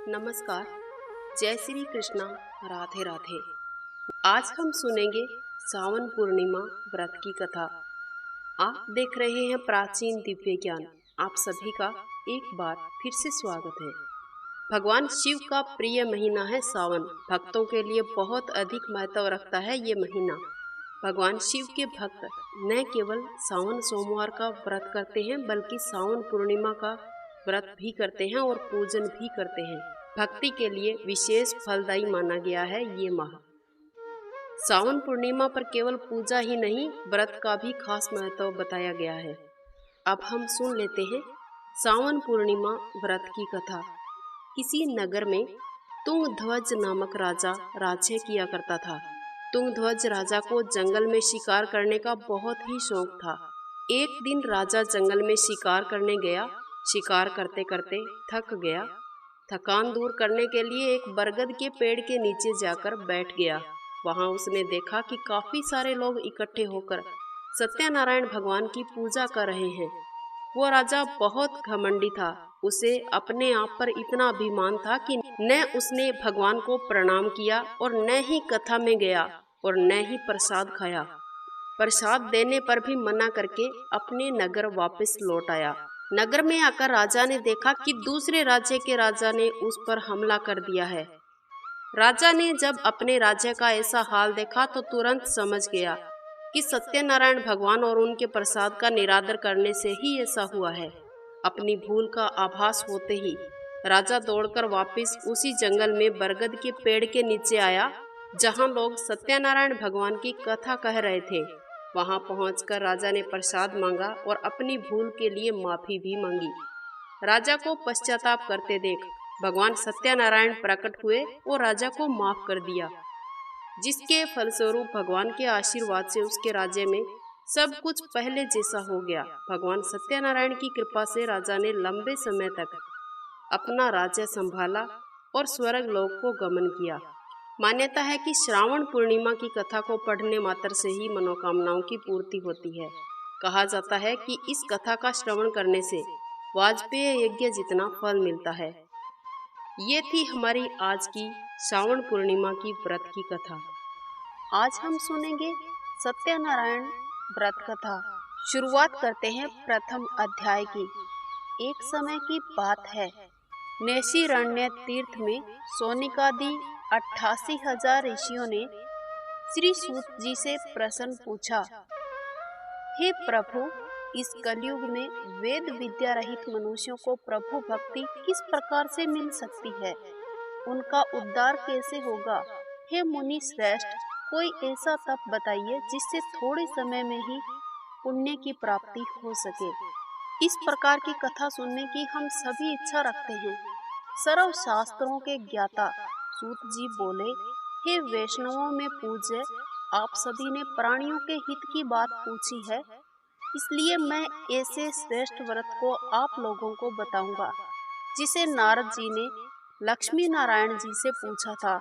नमस्कार। जय श्री कृष्णा। राधे राधे। आज हम सुनेंगे सावन पूर्णिमा व्रत की कथा। आप देख रहे हैं प्राचीन दिव्य ज्ञान। आप सभी का एक बार फिर से स्वागत है। भगवान शिव का प्रिय महीना है सावन। भक्तों के लिए बहुत अधिक महत्व रखता है ये महीना। भगवान शिव के भक्त न केवल सावन सोमवार का व्रत करते हैं बल्कि सावन पूर्णिमा का व्रत भी करते हैं और पूजन भी करते हैं। भक्ति के लिए विशेष फलदायी माना गया है ये माह। सावन पूर्णिमा पर केवल पूजा ही नहीं, व्रत का भी खास महत्व बताया गया है। अब हम सुन लेते हैं सावन पूर्णिमा व्रत की कथा। किसी नगर में तुंगध्वज नामक राजा राज्य किया करता था। तुंगध्वज राजा को जंगल में शिकार करने का बहुत ही शौक था। एक दिन राजा जंगल में शिकार करने गया। शिकार करते करते थक गया। थकान दूर करने के लिए एक बरगद के पेड़ के नीचे जाकर बैठ गया। वहां उसने देखा कि काफी सारे लोग इकट्ठे होकर सत्यनारायण भगवान की पूजा कर रहे हैं। वो राजा बहुत घमंडी था। उसे अपने आप पर इतना अभिमान था कि न उसने भगवान को प्रणाम किया और न ही कथा में गया और न ही प्रसाद खाया। प्रसाद देने पर भी मना करके अपने नगर वापस लौट आया। नगर में आकर राजा ने देखा कि दूसरे राज्य के राजा ने उस पर हमला कर दिया है। राजा ने जब अपने राज्य का ऐसा हाल देखा तो तुरंत समझ गया कि सत्यनारायण भगवान और उनके प्रसाद का निरादर करने से ही ऐसा हुआ है। अपनी भूल का आभास होते ही राजा दौड़कर वापस उसी जंगल में बरगद के पेड़ के नीचे आया जहां लोग सत्यनारायण भगवान की कथा कह रहे थे। वहां पहुंचकर राजा ने प्रसाद मांगा और अपनी भूल के लिए माफी भी मांगी। राजा को पश्चाताप करते देख भगवान सत्यनारायण प्रकट हुए और राजा को माफ कर दिया, जिसके फलस्वरूप भगवान के आशीर्वाद से उसके राज्य में सब कुछ पहले जैसा हो गया। भगवान सत्यनारायण की कृपा से राजा ने लंबे समय तक अपना राज्य संभाला और स्वर्ग लोक को गमन किया। मान्यता है कि श्रावण पूर्णिमा की कथा को पढ़ने मात्र से ही मनोकामनाओं की पूर्ति होती है। कहा जाता है कि इस कथा का श्रवण करने से वाजपेय यज्ञ जितना फल मिलता है। ये थी हमारी आज की श्रावण पूर्णिमा की व्रत की कथा। आज हम सुनेंगे सत्यनारायण व्रत कथा। शुरुआत करते हैं प्रथम अध्याय की। एक समय की बात है, नैशिरण्य तीर्थ में सोनिकादि 88,000 ऋषियों ने श्री सूत जी से प्रश्न पूछा, हे प्रभु, इस कलयुग में वेद विद्या रहित मनुष्यों को प्रभु भक्ति किस प्रकार से मिल सकती है? उनका उद्धार कैसे होगा? हे मुनि श्रेष्ठ, कोई ऐसा तप बताइए जिससे थोड़े समय में ही पुण्य की प्राप्ति हो सके। इस प्रकार की कथा सुनने की हम सभी इच्छा रखते हैं। सर्व शास्त्रों के ज्ञाता सूत जी बोले, हे वैष्णवों में पूज्य, आप सभी ने प्राणियों के हित की बात पूछी है, इसलिए मैं ऐसे श्रेष्ठ व्रत को आप लोगों को बताऊंगा जिसे नारद जी ने लक्ष्मी नारायण जी से पूछा था।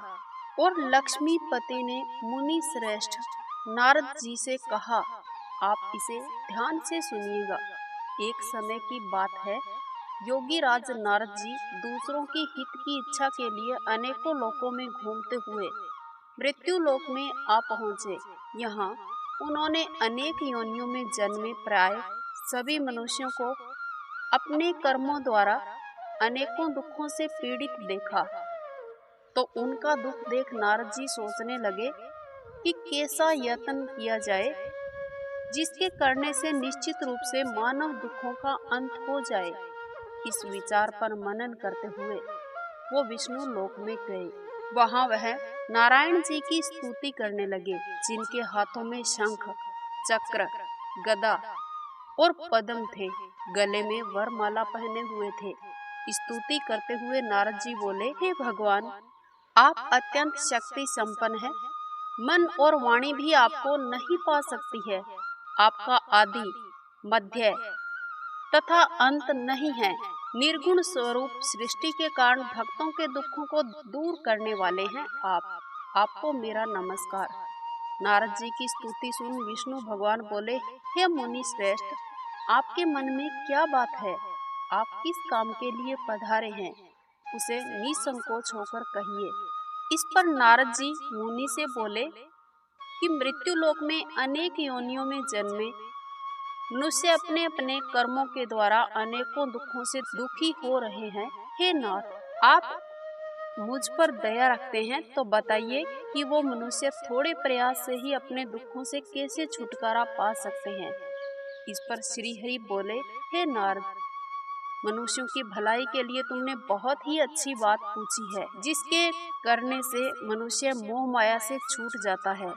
और लक्ष्मीपति ने मुनि श्रेष्ठ नारद जी से कहा, आप इसे ध्यान से सुनिएगा। एक समय की बात है, योगी राज नारद जी दूसरों की हित की इच्छा के लिए अनेकों लोकों में घूमते हुए मृत्यु लोक में आ पहुँचे। यहाँ उन्होंने अनेक योनियों में जन्मे प्राय सभी मनुष्यों को अपने कर्मों द्वारा अनेकों दुखों से पीड़ित देखा। तो उनका दुख देख नारद जी सोचने लगे कि कैसा यत्न किया जाए जिसके करने से निश्चित रूप से मानव दुखों का अंत हो जाए। इस विचार पर मनन करते हुए वो विष्णु लोक में गए। वहां वह नारायण जी की स्तुति करने लगे, जिनके हाथों में शंख, चक्र, गदा और पद्म थे। गले में वरमाला पहने हुए थे। स्तुति करते हुए नारद जी बोले, हे भगवान, आप अत्यंत शक्ति संपन्न है। मन और वाणी भी आपको नहीं पा सकती है। आपका आदि, मध्य तथा अंत नहीं है। निर्गुण स्वरूप सृष्टि के कारण भक्तों के दुखों को दूर करने वाले हैं आपको मेरा नमस्कार। नारद जी की स्तुति सुन विष्णु भगवान बोले, हे मुनि श्रेष्ठ, आपके मन में क्या बात है? आप किस काम के लिए पधारे हैं? उसे निसंकोच होकर कहिए। इस पर नारद जी मुनि से बोले कि मृत्यु लोक में अनेक योनियों में जन्मे मनुष्य अपने अपने कर्मों के द्वारा अनेकों दुखों से दुखी हो रहे हैं। हे नाथ, आप मुझ पर दया रखते हैं तो बताइए कि वो मनुष्य थोड़े प्रयास से ही अपने दुखों से कैसे छुटकारा पा सकते हैं। इस पर श्री हरि बोले, हे नारद, मनुष्यों की भलाई के लिए तुमने बहुत ही अच्छी बात पूछी है, जिसके करने से मनुष्य मोह माया से छूट जाता है।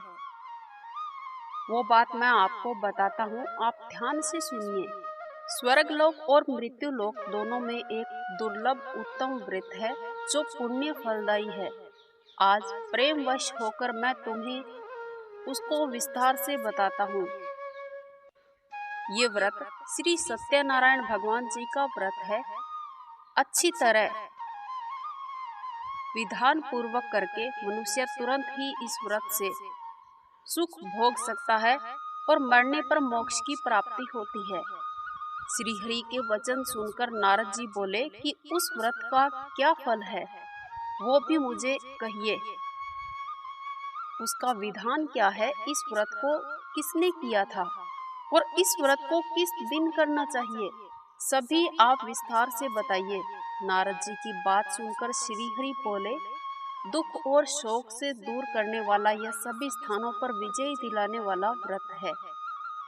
वो बात मैं आपको बताता हूँ, आप ध्यान से सुनिए। स्वर्ग लोक और मृत्यु लोक दोनों में एक दुर्लभ उत्तम व्रत है जो पुण्य फलदायी है। आज प्रेम वश होकर मैं तुम्हें उसको विस्तार से बताता हूँ। ये व्रत श्री सत्यनारायण भगवान जी का व्रत है। अच्छी तरह विधान पूर्वक करके मनुष्य तुरंत ही इस व्रत से सुख भोग सकता है और मरने पर मोक्ष की प्राप्ति होती है। श्री हरि के वचन सुनकर नारद जी बोले कि उस व्रत का क्या फल है, वो भी मुझे कहिए। उसका विधान क्या है, इस व्रत को किसने किया था और इस व्रत को किस दिन करना चाहिए, सभी आप विस्तार से बताइए। नारद जी की बात सुनकर श्री हरि बोले, दुख और शोक से दूर करने वाला यह सभी स्थानों पर विजय दिलाने वाला व्रत है।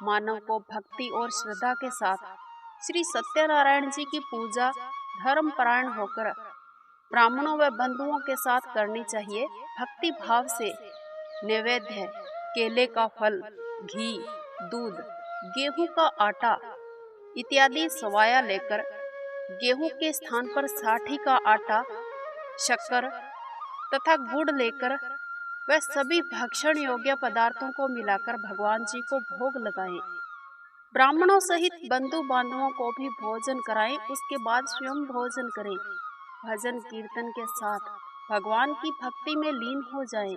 मानव को भक्ति और श्रद्धा के साथ श्री सत्यनारायण जी की पूजा धर्म परायण होकर ब्राह्मणों व बंधुओं के साथ करनी चाहिए। भक्ति भाव से नैवेद्य, केले का फल, घी, दूध, गेहूं का आटा इत्यादि सवाया लेकर गेहूं के स्थान पर साठी का आटा, शक्कर तथा गुड़ लेकर वह सभी भक्षण योग्य पदार्थों को मिलाकर भगवान जी को भोग लगाएं। ब्राह्मणों सहित बंधु बांधवों को भी भोजन कराएं, उसके बाद स्वयं भोजन करें। भजन कीर्तन के साथ भगवान की भक्ति में लीन हो जाएं।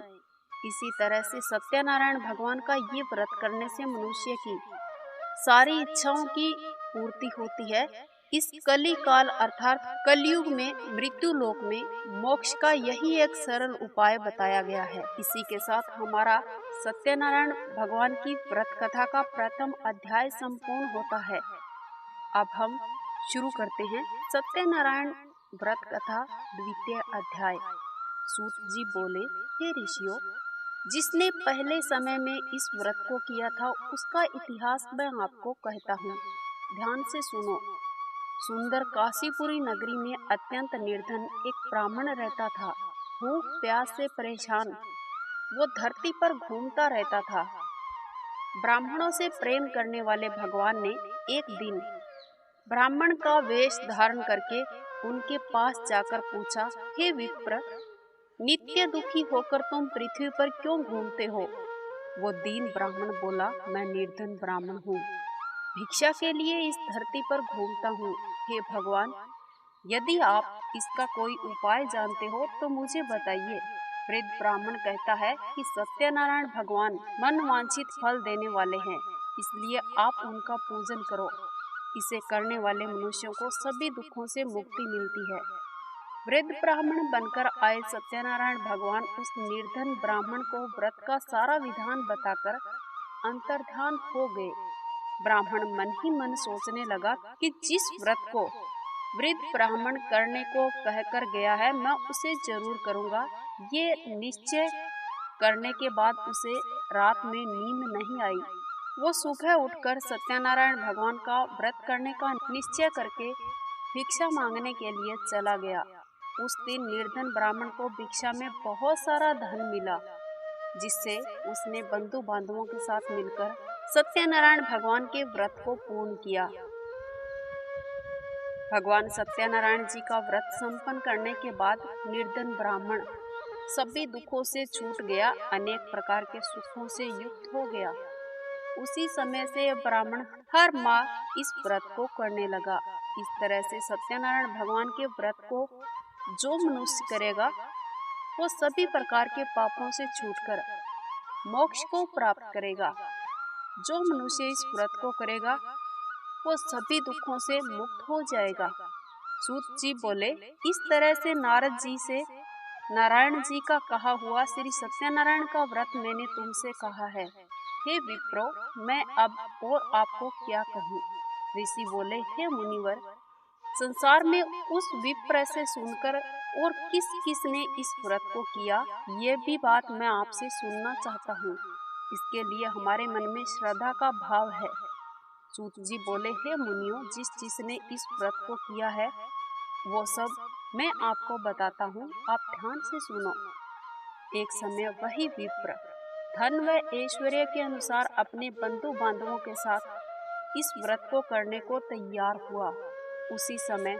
इसी तरह से सत्यनारायण भगवान का ये व्रत करने से मनुष्य की सारी इच्छाओं की पूर्ति होती है। इस कली काल अर्थात कलयुग में मृत्यु लोक में मोक्ष का यही एक सरल उपाय बताया गया है। इसी के साथ हमारा सत्यनारायण भगवान की व्रत कथा का प्रथम अध्याय संपूर्ण होता है। अब हम शुरू करते हैं सत्यनारायण व्रत कथा द्वितीय अध्याय। सूत जी बोले, हे ऋषियों, जिसने पहले समय में इस व्रत को किया था उसका इतिहास मैं आपको कहता हूँ, ध्यान से सुनो। सुंदर काशीपुरी नगरी में अत्यंत निर्धन एक ब्राह्मण रहता था। भूख प्यास से परेशान वो धरती पर घूमता रहता था। ब्राह्मणों से प्रेम करने वाले भगवान ने एक दिन ब्राह्मण का वेश धारण करके उनके पास जाकर पूछा, हे विप्र, नित्य दुखी होकर तुम पृथ्वी पर क्यों घूमते हो? वो दीन ब्राह्मण बोला, मैं निर्धन ब्राह्मण हूँ, भिक्षा के लिए इस धरती पर घूमता हूँ। हे भगवान, यदि आप इसका कोई उपाय जानते हो तो मुझे बताइए। वृद्ध ब्राह्मण कहता है कि सत्यनारायण भगवान मन वांछित फल देने वाले हैं, इसलिए आप उनका पूजन करो। इसे करने वाले मनुष्यों को सभी दुखों से मुक्ति मिलती है। वृद्ध ब्राह्मण बनकर आए सत्यनारायण भगवान उस निर्धन ब्राह्मण को व्रत का सारा विधान बताकर अंतर्ध्यान हो गए। ब्राह्मण मन ही मन सोचने लगा कि जिस व्रत को वृद्ध ब्राह्मण करने को कहकर गया है, मैं उसे जरूर करूंगा। ये निश्चय करने के बाद उसे रात में नींद नहीं आई। वो सुबह उठकर सत्यनारायण भगवान का व्रत करने का निश्चय करके भिक्षा मांगने के लिए चला गया। उस दिन निर्धन ब्राह्मण को भिक्षा में बहुत सारा धन मिला, जिससे उसने बंधु बांधवों के साथ मिलकर सत्यनारायण भगवान के व्रत को पूर्ण किया। भगवान सत्यनारायण जी का व्रत संपन्न करने के बाद निर्धन ब्राह्मण सभी दुखों से छूट गया, अनेक प्रकार के सुखों से युक्त हो गया। उसी समय से ब्राह्मण हर माह इस व्रत को करने लगा। इस तरह से सत्यनारायण भगवान के व्रत को जो मनुष्य करेगा वो सभी प्रकार के पापों से छूटकर मोक्ष को प्राप्त करेगा। जो मनुष्य इस व्रत को करेगा वो सभी दुखों से मुक्त हो जाएगा, सूत जी बोले, इस तरह से नारद जी से नारायण जी का कहा हुआ श्री सत्यनारायण का व्रत मैंने तुमसे कहा है। हे विप्रो, मैं अब और आपको क्या कहूँ। ऋषि बोले, हे मुनिवर, संसार में उस विप्र से सुनकर और किस किस ने इस व्रत को किया, ये भी बात मैं आपसे सुनना चाहता हूँ। इसके लिए हमारे मन में श्रद्धा का भाव है। सूत जी बोले, हे मुनियों, जिस जिसने इस व्रत को किया है वो सब मैं आपको बताता हूँ, आप ध्यान से सुनो। एक समय वही विप्र धन व ऐश्वर्य के अनुसार अपने बंधु बांधवों के साथ इस व्रत को करने को तैयार हुआ। उसी समय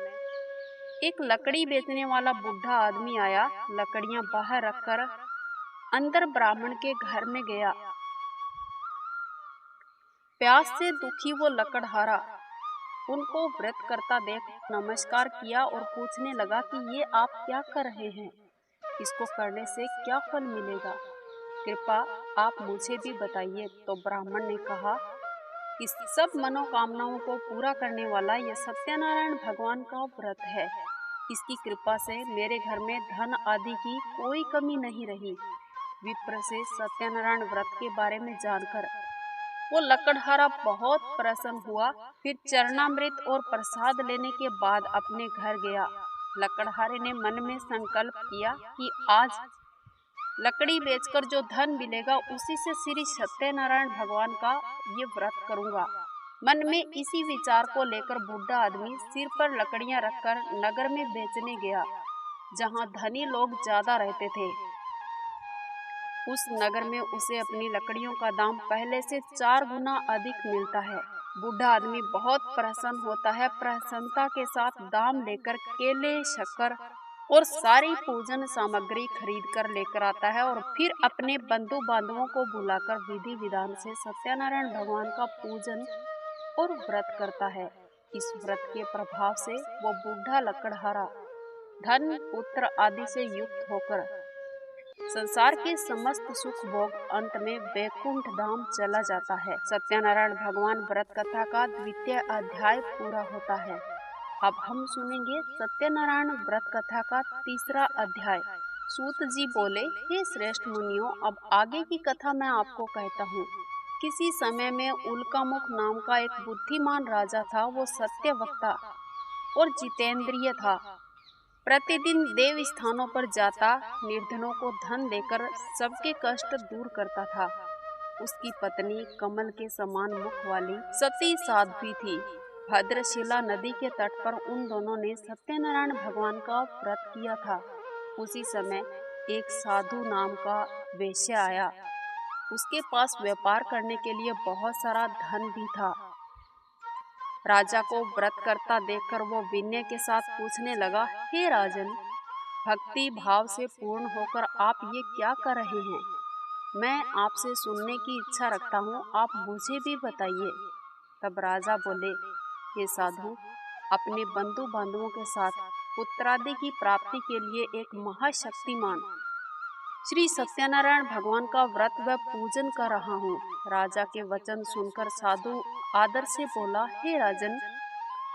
एक लकड़ी बेचने वाला बूढ़ा आदमी आया, लकड़ियां बाहर रखकर अंदर ब्राह्मण के घर में गया। प्यास से दुखी वो लकड़हारा उनको व्रत करता देख नमस्कार किया और पूछने लगा कि ये आप क्या कर रहे हैं, इसको करने से क्या फल मिलेगा, कृपा आप मुझे भी बताइए। तो ब्राह्मण ने कहा कि सब मनोकामनाओं को पूरा करने वाला यह सत्यनारायण भगवान का व्रत है। इसकी कृपा से मेरे घर में धन आदि की कोई कमी नहीं रही। विप्र से सत्यनारायण व्रत के बारे में जानकर वो लकड़हारा बहुत प्रसन्न हुआ। फिर चरणामृत और प्रसाद लेने के बाद अपने घर गया। लकड़हारे ने मन में संकल्प किया कि आज लकड़ी बेचकर जो धन मिलेगा उसी से श्री सत्यनारायण भगवान का ये व्रत करूंगा। मन में इसी विचार को लेकर बूढ़ा आदमी सिर पर लकड़ियां रखकर नगर में बेचने गया, जहां धनी लोग ज्यादा रहते थे। उस नगर में उसे अपनी लकड़ियों का दाम पहले से 4 गुना अधिक मिलता है। बूढ़ा आदमी बहुत प्रसन्न होता है। प्रसन्नता के साथ दाम लेकर केले, शक्कर और सारी पूजन सामग्री खरीद कर लेकर आता है और फिर अपने बंधु बांधवों को बुलाकर विधि विधान से सत्यनारायण भगवान का पूजन और व्रत करता है। इस व्रत के प्रभाव से वो बूढ़ा लकड़हारा धन, पुत्र आदि से युक्त होकर संसार के समस्त सुख भोग अंत में वैकुंठ धाम चला जाता है। सत्यनारायण भगवान व्रत कथा का 2वां अध्याय पूरा होता है। अब हम सुनेंगे सत्यनारायण व्रत कथा का 3रा अध्याय। सूत जी बोले, हे श्रेष्ठ मुनियों, अब आगे की कथा मैं आपको कहता हूँ। किसी समय में उल्कामुख नाम का एक बुद्धिमान राजा था। वो सत्यवक्ता और जितेंद्रिय था। प्रतिदिन देव स्थानों पर जाता, निर्धनों को धन देकर सबके कष्ट दूर करता था। उसकी पत्नी कमल के समान मुख वाली सती साध्वी थी। भद्रशिला नदी के तट पर उन दोनों ने सत्यनारायण भगवान का व्रत किया था। उसी समय एक साधु नाम का वैश्य आया। उसके पास व्यापार करने के लिए बहुत सारा धन भी था। राजा को व्रत करता देखकर वो विनय के साथ पूछने लगा, हे राजन, भक्ति भाव से पूर्ण होकर आप ये क्या कर रहे हैं? मैं आपसे सुनने की इच्छा रखता हूँ, आप मुझे भी बताइए। तब राजा बोले, हे साधु, अपने बंधु बांधवों के साथ पुत्रादि की प्राप्ति के लिए एक महाशक्तिमान श्री सत्यनारायण भगवान का व्रत व पूजन कर रहा हूँ। राजा के वचन सुनकर साधु आदर से बोला, हे राजन,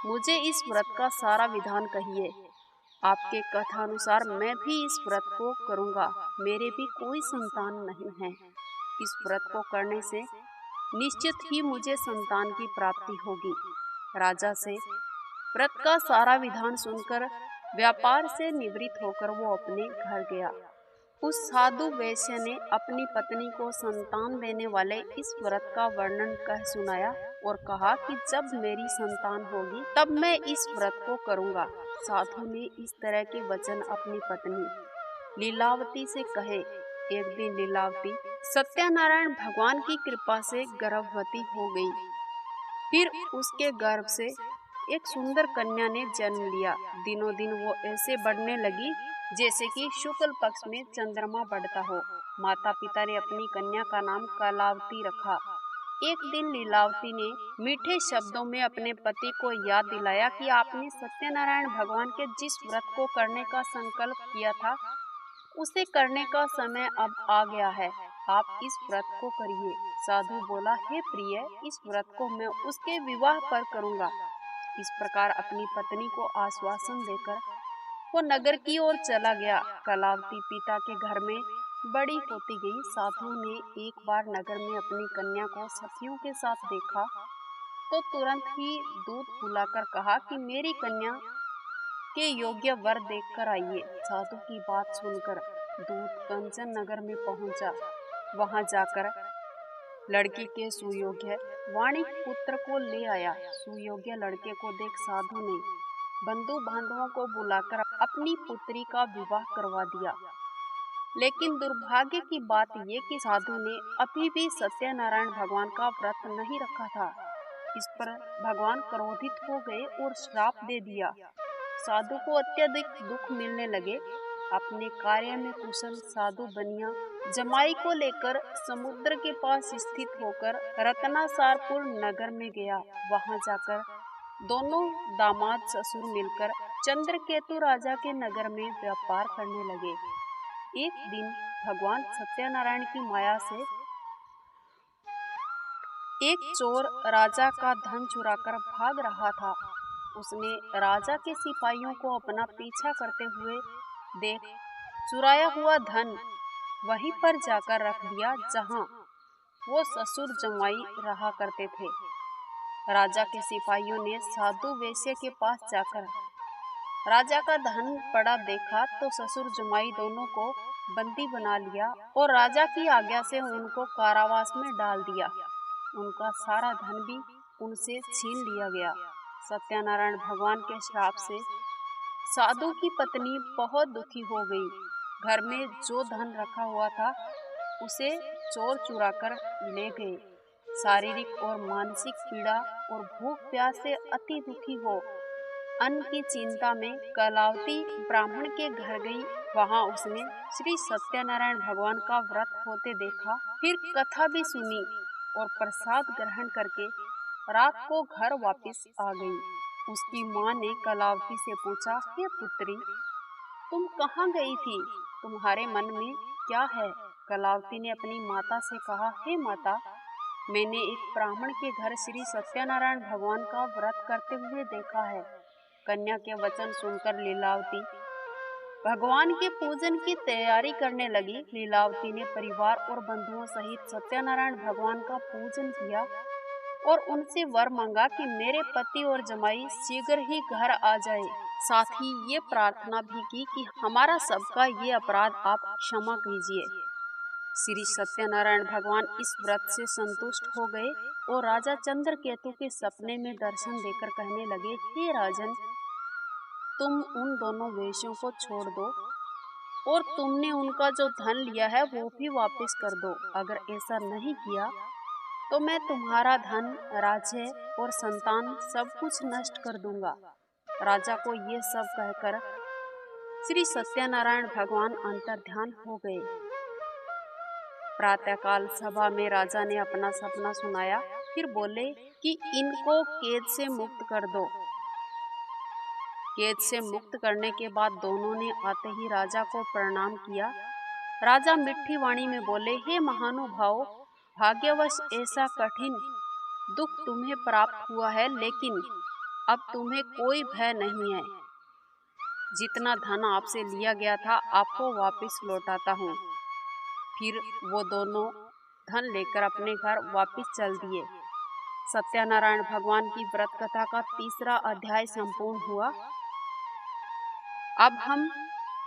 मुझे इस व्रत का सारा विधान कहिए। आपके कथानुसार मैं भी इस व्रत को करूँगा। मेरे भी कोई संतान नहीं है। इस व्रत को करने से निश्चित ही मुझे संतान की प्राप्ति होगी। राजा से व्रत का सारा विधान सुनकर व्यापार से निवृत्त होकर वो अपने घर गया। उस साधु वैश्य ने अपनी पत्नी को संतान देने वाले इस व्रत का वर्णन कह सुनाया और कहा कि जब मेरी संतान होगी तब मैं इस व्रत को करूँगा। साधु ने इस तरह के वचन अपनी पत्नी लीलावती से कहे। एक दिन लीलावती सत्यनारायण भगवान की कृपा से गर्भवती हो गई। फिर उसके गर्भ से एक सुंदर कन्या ने जन्म लिया। दिनों दिन वो ऐसे बढ़ने लगी जैसे कि शुक्ल पक्ष में चंद्रमा बढ़ता हो। माता पिता ने अपनी कन्या का नाम कलावती रखा। एक दिन लीलावती ने मीठे शब्दों में अपने पति को याद दिलाया कि आपने सत्यनारायण भगवान के जिस व्रत को करने का संकल्प किया था उसे करने का समय अब आ गया है। आप इस व्रत को करिए। साधु बोला, हे प्रिय, इस व्रत को मैं उसके विवाह पर करूँगा। इस प्रकार अपनी पत्नी को आश्वासन देकर वो नगर की ओर चला गया। कलावती पिता के घर में बड़ी होती गई। साधु ने एक बार नगर में अपनी कन्या को सखियों के साथ देखा तो तुरंत ही दूत बुलाकर कहा कि मेरी कन्या के योग्य वर देखकर आइए। साधु की बात सुनकर दूत कंचन नगर में पहुंचा। वहां जाकर लड़की के सुयोग्य वाणिक पुत्र को ले आया। सुयोग्य लड़के को देख साधु ने बंधु बांधवों को बुलाकर अपनी पुत्री का विवाह करवा दिया। लेकिन दुर्भाग्य की बात ये कि साधु ने अभी भी सत्यनारायण भगवान का व्रत नहीं रखा था। इस पर भगवान क्रोधित हो गए और श्राप दे दिया। साधु को अत्यधिक दुख मिलने लगे। अपने कार्य में कुशल साधु बनिया जमाई को लेकर समुद्र के पास स्थित होकर रत्नासारपुर नगर में गया। वहां जाकर दोनों दामाद ससुर मिलकर चंद्रकेतु राजा के नगर में व्यापार करने लगे। एक दिन भगवान सत्यनारायण की माया से एक चोर राजा का धन चुराकर भाग रहा था। उसने राजा के सिपाहियों को अपना पीछा करते हुए देख चुराया हुआ धन वहीं पर जाकर रख दिया जहां वो ससुर जमाई रहा करते थे। राजा के सिपाहियों ने साधु वेश्या के पास जाकर राजा का धन पड़ा देखा तो ससुर जमाई दोनों को बंदी बना लिया और राजा की आज्ञा से उनको कारावास में डाल दिया। उनका सारा धन भी उनसे छीन लिया गया। सत्यनारायण भगवान के श्राप से साधु की पत्नी बहुत दुखी हो गई। घर में जो धन रखा हुआ था उसे चोर चुराकर ले गए। शारीरिक और मानसिक पीड़ा और भूख प्यास से अति दुखी हो अन्न की चिंता में कलावती ब्राह्मण के घर गई। वहां उसने श्री सत्यनारायण भगवान का व्रत होते देखा। फिर कथा भी सुनी और प्रसाद ग्रहण करके रात को घर वापस आ गई। उसकी माँ ने कलावती से पूछा, हे पुत्री, तुम कहाँ गई थी? तुम्हारे मन में क्या है? कलावती ने अपनी माता से कहा, हे माता, मैंने एक ब्राह्मण के घर श्री सत्यनारायण भगवान का व्रत करते हुए देखा है। कन्या के वचन सुनकर लीलावती भगवान के पूजन की तैयारी करने लगी। लीलावती ने परिवार और बंधुओं सहित सत्यनारायण भगवान का पूजन किया और उनसे वर मांगा कि मेरे पति और जमाई शीघ्र ही घर आ जाए। साथ ही ये प्रार्थना भी की कि हमारा सबका ये अपराध आप क्षमा कीजिए। श्री सत्यनारायण भगवान इस व्रत से संतुष्ट हो गए और राजा चंद्रकेतु के सपने में दर्शन देकर कहने लगे, हे राजन, तुम उन दोनों वेश्यों को छोड़ दो और तुमने उनका जो धन लिया है वो भी वापस कर दो। अगर ऐसा नहीं किया तो मैं तुम्हारा धन, राज्य और संतान सब कुछ नष्ट कर दूंगा। राजा को ये सब कहकर श्री सत्यनारायण भगवान अंतर्ध्यान हो गए। प्रातःकाल सभा में राजा ने अपना सपना सुनाया। फिर बोले कि इनको कैद से मुक्त कर दो। कैद से मुक्त करने के बाद दोनों ने आते ही राजा को प्रणाम किया। राजा मिठी वाणी में बोले, हे महानुभाव, भाग्यवश ऐसा कठिन दुख तुम्हें प्राप्त हुआ है, लेकिन अब तुम्हें कोई भय नहीं है। जितना धन आपसे लिया गया था आपको वापस लौटाता हूँ। फिर वो दोनों धन लेकर अपने घर वापस चल दिए। सत्यनारायण भगवान की व्रत कथा का तीसरा अध्याय संपूर्ण हुआ। अब हम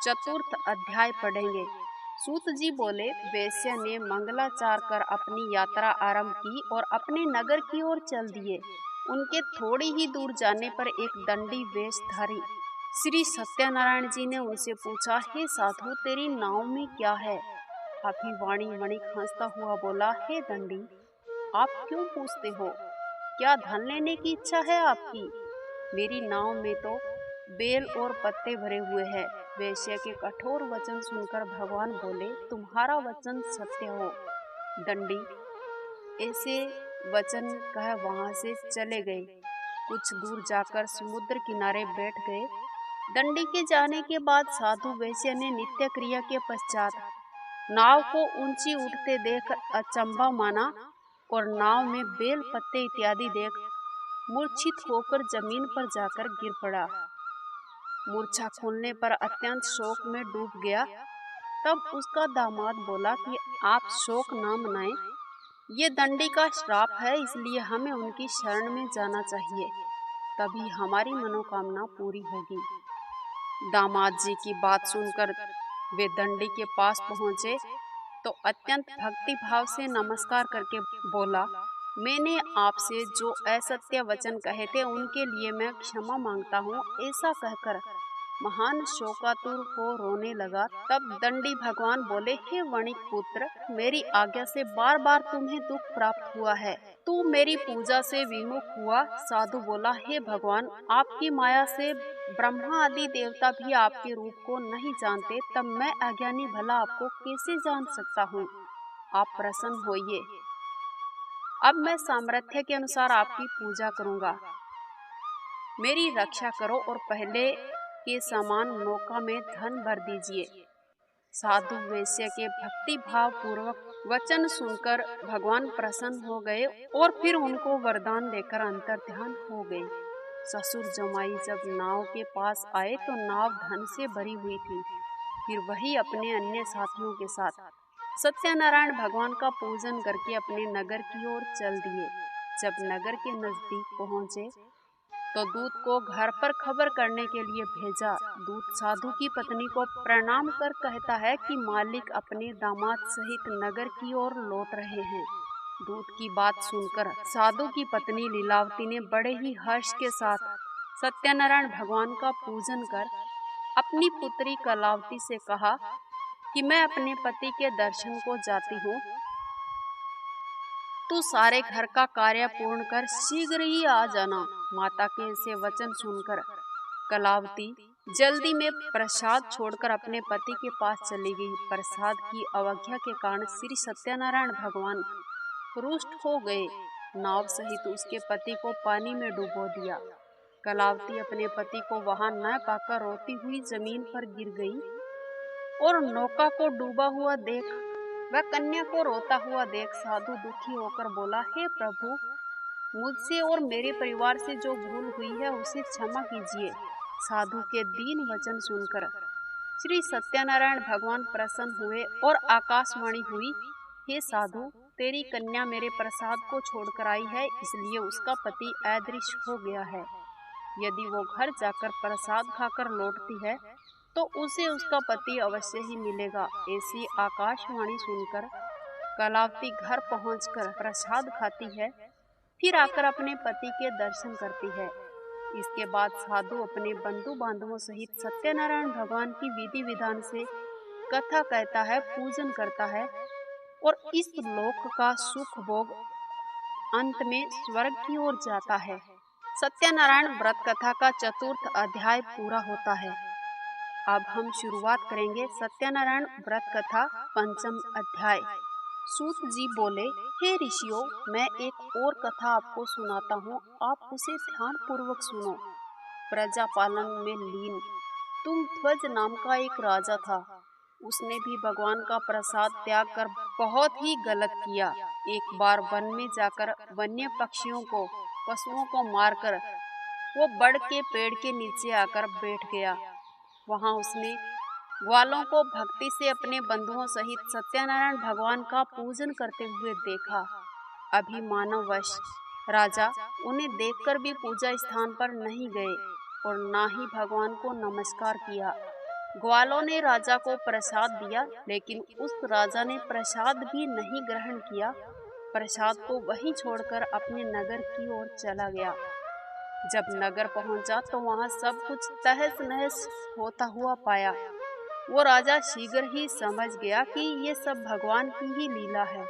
चतुर्थ अध्याय पढ़ेंगे। सूत जी बोले, वेश्या ने मंगलाचार कर अपनी यात्रा आरंभ की और अपने नगर की ओर चल दिए। उनके थोड़ी ही दूर जाने पर एक दंडी वेशधारी श्री सत्यनारायण जी ने उनसे पूछा, हे साधु, तेरी नाव में क्या है? अभिवाणी वणिक हंसता हुआ बोला, हे दंडी, आप क्यों पूछते हो? क्या धन लेने की इच्छा है आपकी? मेरी नाव में तो बेल और पत्ते भरे हुए हैं। वेश्या के कठोर वचन सुनकर भगवान बोले, तुम्हारा वचन सत्य हो। दंडी ऐसे वचन कह वहां से चले गए। कुछ दूर जाकर समुद्र किनारे बैठ गए। दंडी के जाने के बाद साधु वेश्या ने नित्य क्रिया के पश्चात नाव को ऊंची उठते देख अचंभा माना और नाव में बेल पत्ते इत्यादि देख मूर्छित होकर जमीन पर जाकर गिर पड़ा। मूर्छा खुलने पर अत्यंत शोक में डूब गया। तब उसका दामाद बोला कि आप शोक ना मनाएं, ये दंडी का श्राप है, इसलिए हमें उनकी शरण में जाना चाहिए, तभी हमारी मनोकामना पूरी होगी। दामाद जी की बात सुनकर वे दंडी के पास पहुँचे तो अत्यंत भक्ति भाव से नमस्कार करके बोला, मैंने आपसे जो असत्य वचन कहे थे उनके लिए मैं क्षमा मांगता हूँ। ऐसा कहकर महान शोकातुर हो रोने लगा। तब दंडी भगवान बोले, हे वणिक पुत्र, मेरी आज्ञा से बार बार तुम्हें दुख प्राप्त हुआ है, तू मेरी पूजा से विमुख हुआ। साधु बोला, हे भगवान, आपकी माया से ब्रह्मा आदि देवता भी आपके रूप को नहीं जानते, तब मैं अज्ञानी भला आपको कैसे जान सकता हूँ। आप प्रसन्न होइए, अब मैं सामर्थ्य के अनुसार आपकी पूजा करूँगा। मेरी रक्षा करो और पहले के समान नौका में धन भर दीजिए। साधु वैश्य के भक्ति भाव पूर्वक वचन सुनकर भगवान प्रसन्न हो गए और फिर उनको वरदान देकर अंतर्ध्यान हो गए। ससुर जमाई जब नाव के पास आए तो नाव धन से भरी हुई थी। फिर वही अपने अन्य साथियों के साथ सत्यनारायण भगवान का पूजन करके अपने नगर की ओर चल दिए। जब नगर के नजदीक पहुंचे तो दूत को घर पर खबर करने के लिए भेजा। दूत साधु की पत्नी को प्रणाम कर कहता है कि मालिक अपने दामाद सहित नगर की ओर लौट रहे हैं। दूत की बात सुनकर साधु की पत्नी लीलावती ने बड़े ही हर्ष के साथ सत्यनारायण भगवान का पूजन कर अपनी पुत्री कलावती से कहा कि मैं अपने पति के दर्शन को जाती हूँ, तू सारे घर का कार्य पूर्ण कर शीघ्र ही आ जाना। माता के ऐसे वचन सुनकर कलावती जल्दी में प्रसाद छोड़कर अपने पति के पास चली गई। प्रसाद की अवज्ञा के कारण श्री सत्यनारायण भगवान रुष्ट हो गए। नाव सहित उसके पति को पानी में डुबो दिया। कलावती अपने पति को वहां न पाकर रोती हुई जमीन पर गिर गई और नौका को डूबा हुआ देख वह कन्या को रोता हुआ देख साधु दुखी होकर बोला, हे प्रभु, मुझसे और मेरे परिवार से जो भूल हुई है उसे क्षमा कीजिए। साधु के दीन वचन सुनकर श्री सत्यनारायण भगवान प्रसन्न हुए और आकाशवाणी हुई, हे साधु, तेरी कन्या मेरे प्रसाद को छोड़कर आई है, इसलिए उसका पति अदृश्य हो गया है। यदि वो घर जाकर प्रसाद खाकर लौटती है तो उसे उसका पति अवश्य ही मिलेगा। ऐसी आकाशवाणी सुनकर कलावती घर पहुंचकर प्रसाद खाती है, फिर आकर अपने पति के दर्शन करती है। इसके बाद साधु अपने बंधु बांधवों सहित सत्यनारायण भगवान की विधि विधान से कथा कहता है, पूजन करता है और इस लोक का सुख भोग अंत में स्वर्ग की ओर जाता है। सत्यनारायण व्रत कथा का चतुर्थ अध्याय पूरा होता है। अब हम शुरुआत करेंगे सत्यनारायण व्रत कथा पंचम अध्याय। सूत जी बोले, हे ऋषियों, मैं एक और कथा आपको सुनाता हूँ, आप उसे ध्यान पूर्वक सुनो। प्रजा पालन में लीन तुंगध्वज नाम का एक राजा था। उसने भी भगवान का प्रसाद त्याग कर बहुत ही गलत किया। एक बार वन में जाकर वन्य पक्षियों को, पशुओं को मारकर वो बड़ के पेड़ के नीचे आकर बैठ गया। वहां उसने ग्वालों को भक्ति से अपने बंधुओं सहित सत्यनारायण भगवान का पूजन करते हुए देखा। अभिमानवश राजा उन्हें देखकर भी पूजा स्थान पर नहीं गए और ना ही भगवान को नमस्कार किया। ग्वालों ने राजा को प्रसाद दिया, लेकिन उस राजा ने प्रसाद भी नहीं ग्रहण किया। प्रसाद को वहीं छोड़कर अपने नगर की ओर चला गया। जब नगर पहुंचा तो वहां सब कुछ तहस नहस होता हुआ पाया। वो राजा शीघ्र ही समझ गया कि ये सब भगवान की ही लीला है।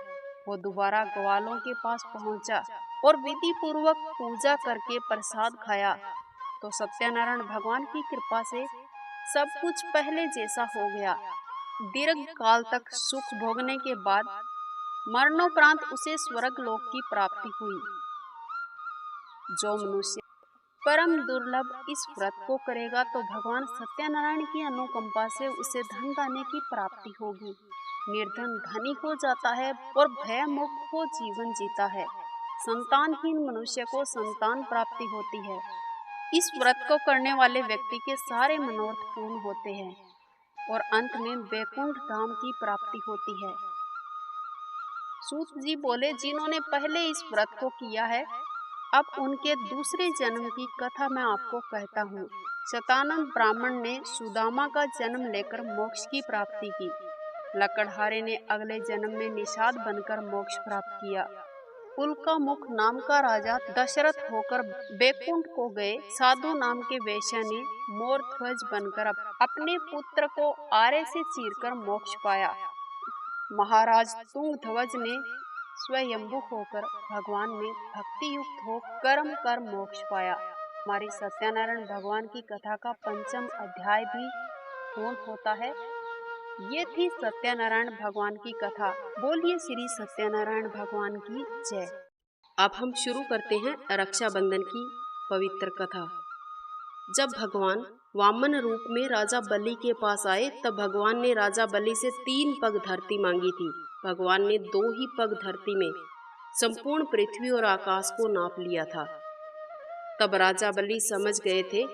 वो दोबारा ग्वालों के पास पहुंचा और विधि पूर्वक पूजा करके प्रसाद खाया तो सत्यनारायण भगवान की कृपा से सब कुछ पहले जैसा हो गया। दीर्घ काल तक सुख भोगने के बाद मरणोपरांत उसे स्वर्ग लोक की प्राप्ति हुई। जो मनुष्य परम दुर्लभ इस व्रत को करेगा तो भगवान सत्यनारायण की अनुकंपा से उसे धन दाने की प्राप्ति होगी। निर्धन धनी हो जाता है और भय मुक्त हो जीवन जीता है। संतानहीन मनुष्य को संतान प्राप्ति होती है। इस व्रत को करने वाले व्यक्ति के सारे मनोरथ पूर्ण होते हैं और अंत में वैकुंठ धाम की प्राप्ति होती है। सूत जी बोले, जिन्होंने पहले इस व्रत को किया है, अब उनके दूसरे जन्म की कथा मैं आपको कहता हूँ। शतानन ब्राह्मण ने सुदामा का जन्म लेकर मोक्ष की प्राप्ति की। लकड़हारे ने अगले जन्म में निषाद बनकर मोक्ष प्राप्त किया। उल्का मुख नाम का राजा दशरथ होकर बैकुंठ को गए। साधु नाम के वैश्य ने मोर ध्वज बनकर अपने पुत्र को आरे से चीरकर मोक्ष पाया। महाराज तुंगध्वज ने स्वयंभू होकर भगवान में भक्ति युक्त हो कर्म कर मोक्ष पाया। हमारी सत्यनारायण भगवान की कथा का 5वां अध्याय भी पूर्ण होता है। ये थी सत्यनारायण भगवान की कथा। बोलिए श्री सत्यनारायण भगवान की जय। अब हम शुरू करते हैं रक्षाबंधन की पवित्र कथा। जब भगवान वामन रूप में राजा बलि के पास आए, तब भगवान ने राजा बलि से 3 पग धरती मांगी थी। भगवान ने 2 ही पग धरती में संपूर्ण पृथ्वी और आकाश को नाप लिया था। तब राजा बलि समझ गए थे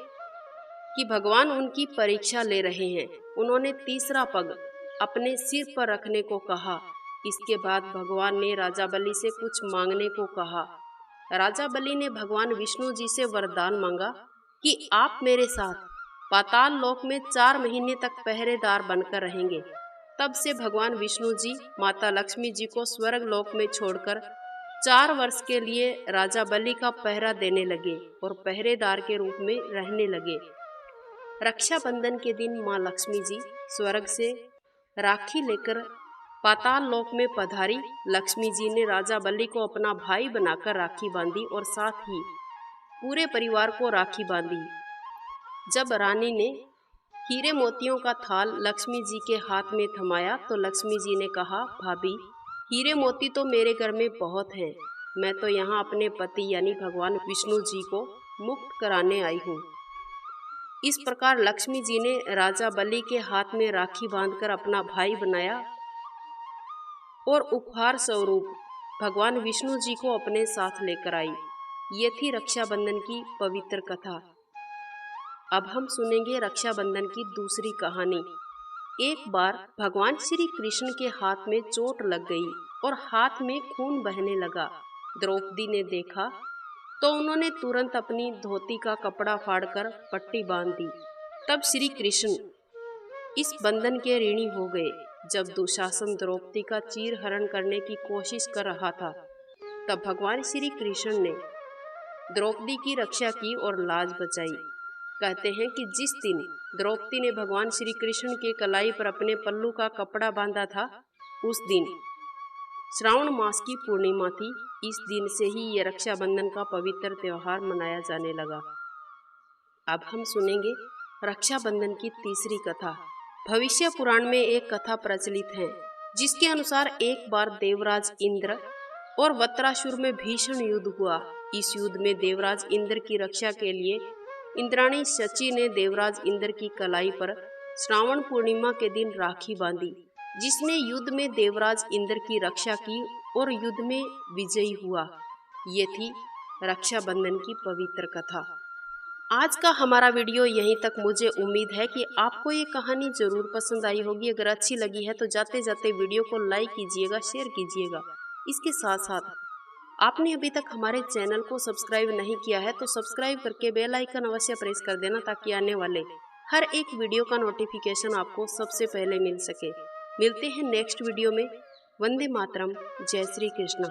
कि भगवान उनकी परीक्षा ले रहे हैं। उन्होंने 3रा पग अपने सिर पर रखने को कहा। इसके बाद भगवान ने राजा बलि से कुछ मांगने को कहा। राजा बलि ने भगवान विष्णु जी से वरदान मांगा कि आप मेरे साथ पाताल लोक में 4 महीने तक पहरेदार बनकर रहेंगे। तब से भगवान विष्णु जी माता लक्ष्मी जी को स्वर्ग लोक में छोड़कर 4 वर्ष के लिए राजा बलि का पहरा देने लगे और पहरेदार के रूप में रहने लगे। रक्षाबंधन के दिन माँ लक्ष्मी जी स्वर्ग से राखी लेकर पाताल लोक में पधारी। लक्ष्मी जी ने राजा बलि को अपना भाई बनाकर राखी बांधी और साथ ही पूरे परिवार को राखी बांधी। जब रानी ने हीरे मोतियों का थाल लक्ष्मी जी के हाथ में थमाया तो लक्ष्मी जी ने कहा, भाभी, हीरे मोती तो मेरे घर में बहुत हैं, मैं तो यहाँ अपने पति यानी भगवान विष्णु जी को मुक्त कराने आई हूँ। इस प्रकार लक्ष्मी जी ने राजा बलि के हाथ में राखी बांधकर अपना भाई बनाया और उपहार स्वरूप भगवान विष्णु जी को अपने साथ लेकर आई। ये थी रक्षाबंधन की पवित्र कथा। अब हम सुनेंगे रक्षाबंधन की दूसरी कहानी। एक बार भगवान श्री कृष्ण के हाथ में चोट लग गई और हाथ में खून बहने लगा। द्रौपदी ने देखा तो उन्होंने तुरंत अपनी धोती का कपड़ा फाड़कर पट्टी बांध दी। तब श्री कृष्ण इस बंधन के ऋणी हो गए। जब दुशासन द्रौपदी का चीर हरण करने की कोशिश कर रहा था, तब भगवान श्री कृष्ण ने द्रौपदी की रक्षा की और लाज बचाई। कहते हैं कि जिस दिन द्रौपदी ने भगवान श्री कृष्ण के कलाई पर अपने पल्लू का कपड़ा बांधा था, उस दिन श्रावण मास की पूर्णिमा थी। इस दिन से ही ये रक्षाबंधन का पवित्र त्योहार मनाया जाने लगा। अब हम सुनेंगे रक्षाबंधन की तीसरी कथा। भविष्य पुराण में एक कथा प्रचलित है, जिसके अनुसार एक बार देवराज इंद्र और वत्रासुर में भीषण युद्ध हुआ। इस युद्ध में देवराज इंद्र की रक्षा के लिए इंद्राणी शची ने देवराज इंद्र की कलाई पर श्रावण पूर्णिमा के दिन राखी बांधी, जिसने युद्ध में देवराज इंद्र की रक्षा की और युद्ध में विजयी हुआ। ये थी रक्षाबंधन की पवित्र कथा। आज का हमारा वीडियो यहीं तक। मुझे उम्मीद है कि आपको ये कहानी जरूर पसंद आई होगी। अगर अच्छी लगी है तो जाते जाते वीडियो को लाइक कीजिएगा, शेयर कीजिएगा। इसके साथ साथ आपने अभी तक हमारे चैनल को सब्सक्राइब नहीं किया है तो सब्सक्राइब करके बेल आइकन अवश्य प्रेस कर देना, ताकि आने वाले हर एक वीडियो का नोटिफिकेशन आपको सबसे पहले मिल सके। मिलते हैं नेक्स्ट वीडियो में। वंदे मातरम। जय श्री कृष्ण।